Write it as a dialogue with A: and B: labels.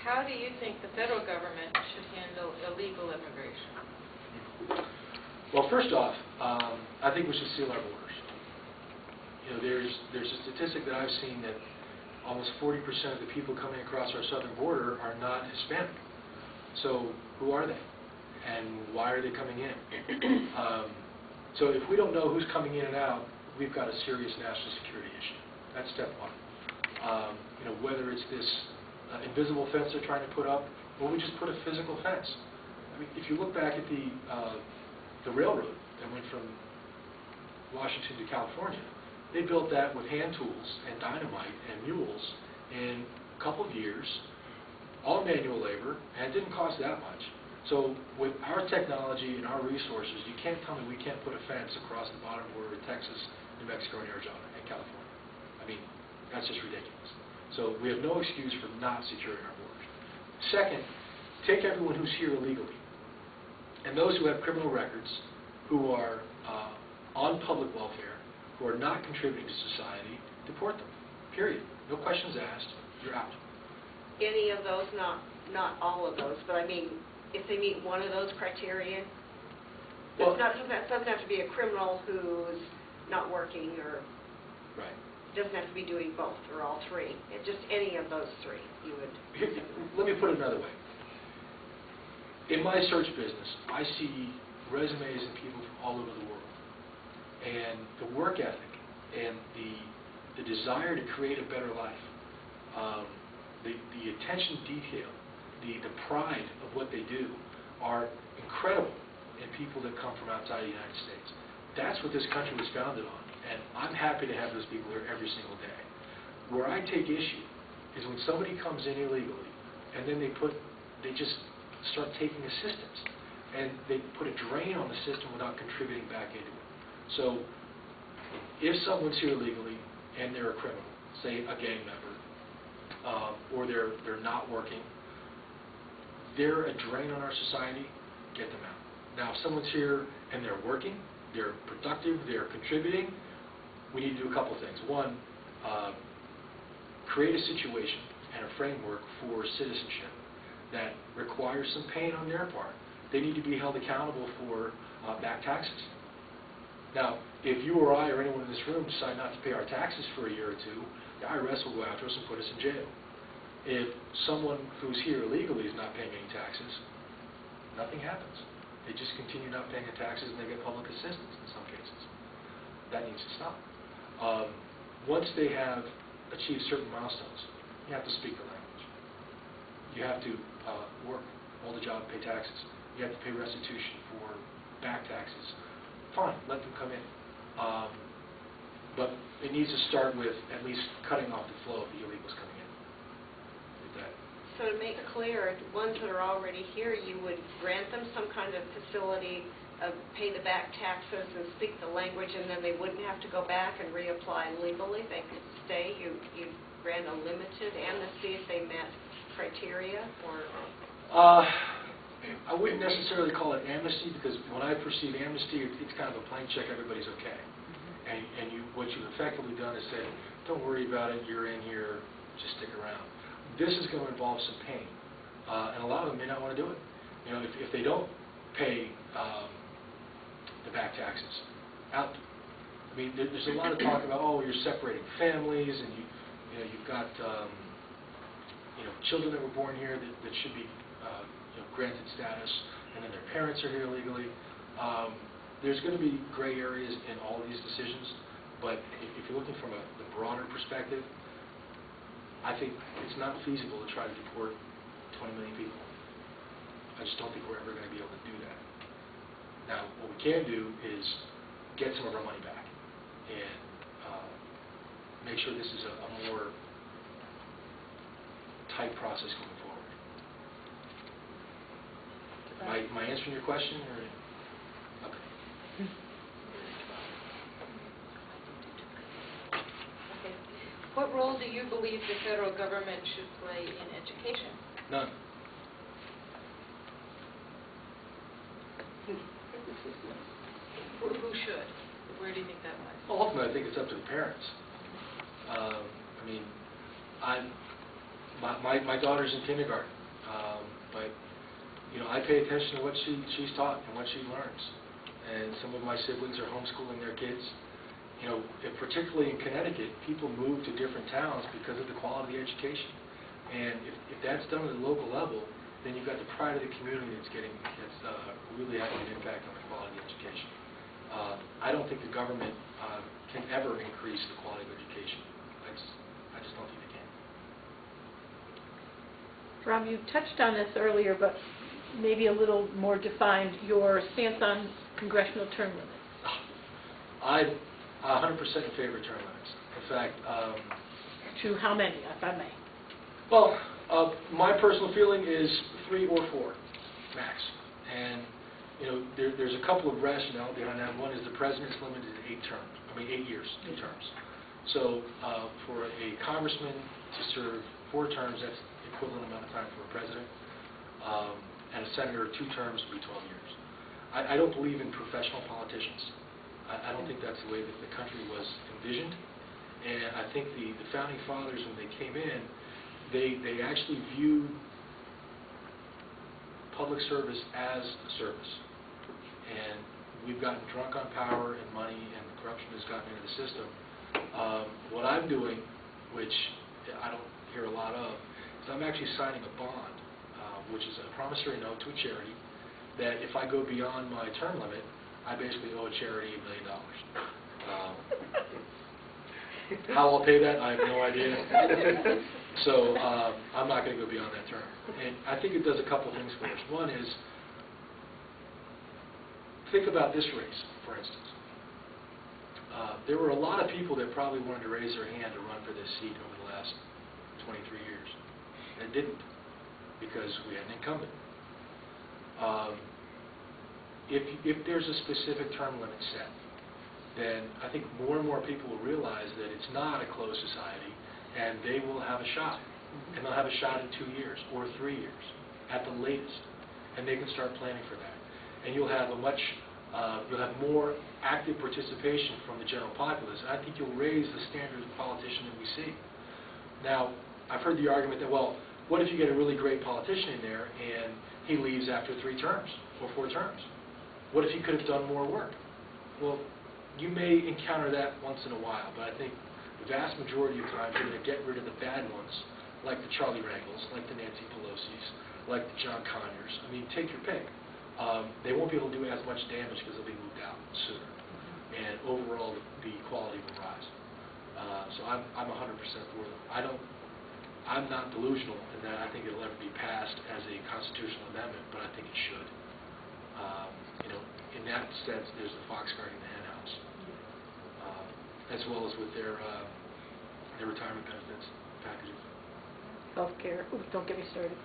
A: How do you think the federal government should handle illegal immigration?
B: Well, first off, I think we should seal our borders. You know, there's a statistic that I've seen that almost 40% of the people coming across our southern border are not Hispanic. So who are they? And why are they coming in? So if we don't know who's coming in and out, we've got a serious national security issue. That's step one. You know, whether it's this invisible fence they're trying to put up, or we just put a physical fence. I mean, if you look back at the railroad that went from Washington to California, they built that with hand tools and dynamite and mules in a couple of years, all manual labor, and it didn't cost that much. So with our technology and our resources, you can't tell me we can't put a fence across the bottom border of Texas, New Mexico, and Arizona, and California. I mean, that's just ridiculous. So we have no excuse for not securing our borders. Second, take everyone who's here illegally, and those who have criminal records, who are on public welfare, who are not contributing to society, deport them, period. No questions asked, you're out.
C: Any of those, not all of those, but I mean, if they meet one of those criteria, well, it doesn't have to be a criminal who's not working, or
B: right.
C: Doesn't have to be doing both or all three. It's just any of those three you would.
B: Let me put it another way. In my search business, I see resumes and people from all over the world. And the work ethic and the desire to create a better life, the attention to detail, the pride of what they do are incredible in people that come from outside the United States. That's what this country was founded on, and I'm happy to have those people here every single day. Where I take issue is when somebody comes in illegally and then they just start taking assistance, and they put a drain on the system without contributing back into it. So if someone's here illegally and they're a criminal, say a gang member, or they're not working, they're a drain on our society, get them out. Now, if someone's here and they're working, they're productive, they're contributing, we need to do a couple things. One, create a situation and a framework for citizenship that requires some pain on their part. They need to be held accountable for back taxes. Now, if you or I or anyone in this room decide not to pay our taxes for a year or two, the IRS will go after us and put us in jail. If someone who's here illegally is not paying any taxes, nothing happens. They just continue not paying the taxes and they get public assistance in some cases. That needs to stop. Once they have achieved certain milestones, you have to speak the language. You have to work, hold a job, pay taxes. You have to pay restitution for back taxes. Fine, let them come in. But it needs to start with at least cutting off the flow of the illegals coming in.
C: So to make clear, the ones that are already here, you would grant them some kind of facility, pay the back taxes and speak the language, and then they wouldn't have to go back and reapply legally. They could stay. You grant a limited amnesty if they met criteria, or?
B: I wouldn't necessarily call it amnesty, because when I perceive amnesty, it's kind of a blank check, everybody's okay. And what you've effectively done is said, don't worry about it, you're in here, just stick around. This is going to involve some pain, and a lot of them may not want to do it. You know, if they don't pay the back taxes out, I mean, there's a lot of talk about, oh, you're separating families, and you've got children that were born here that should be granted status, and then their parents are here illegally. There's going to be gray areas in all of these decisions, but if you're looking from the broader perspective, I think it's not feasible to try to deport 20 million people. I just don't think we're ever going to be able to do that. Now, what we can do is get some of our money back and make sure this is a more tight process going forward. Am I answering your question? Or? Okay.
A: Okay. What role do you believe the federal government should play in education?
B: None.
A: Who should? Where do you think that lies?
B: Well, ultimately, I think it's up to the parents. I mean, My daughter's in kindergarten, but I pay attention to what she's taught and what she learns. And some of my siblings are homeschooling their kids. Particularly in Connecticut, people move to different towns because of the quality of the education. And if that's done at the local level, then you've got the pride of the community that's really having an impact on the quality of education. I don't think the government can ever increase the quality of education. I just don't think they can.
D: Rob, you touched on this earlier, but maybe a little more defined, your stance on congressional term limits.
B: I'm 100% in favor of term limits. In fact...
D: to how many, if I may?
B: Well, my personal feeling is 3 or 4, max. And, there's a couple of rationale behind that. One is the president's limited to 8 years, 2 terms. So, for a congressman to serve 4 terms, that's the equivalent amount of time for a president. And a senator, 2 terms would be 12 years. I don't believe in professional politicians. I don't think that's the way that the country was envisioned. And I think the founding fathers, when they came in, they actually viewed public service as a service. And we've gotten drunk on power and money, and corruption has gotten into the system. What I'm doing, which I don't hear a lot of, is I'm actually signing a bond, which is a promissory note to a charity, that if I go beyond my term limit, I basically owe a charity $1 million. How I'll pay that, I have no idea. So I'm not going to go beyond that term. And I think it does a couple things for us. One is, think about this race, for instance. There were a lot of people that probably wanted to raise their hand to run for this seat over the last 23 years. And didn't, because we had an incumbent. If there's a specific term limit set, then I think more and more people will realize that it's not a closed society, and they will have a shot. And they'll have a shot in 2 years or 3 years at the latest, and they can start planning for that. And you'll have you'll have more active participation from the general populace. I think you'll raise the standard of politician that we see. Now, I've heard the argument that, well, what if you get a really great politician in there and he leaves after 3 terms or 4 terms? What if he could have done more work? Well, you may encounter that once in a while, but I think the vast majority of times you're going to get rid of the bad ones, like the Charlie Rangels, like the Nancy Pelosi's, like the John Conyers. I mean, take your pick. They won't be able to do as much damage because they'll be moved out sooner. And overall, the quality will rise. So I'm 100% for them. I'm not delusional in that I think it'll ever be passed as a constitutional amendment, but I think it should. In that sense, there's the fox guarding the hen house, as well as with their retirement benefits packages.
D: Healthcare. Ooh, don't get me started.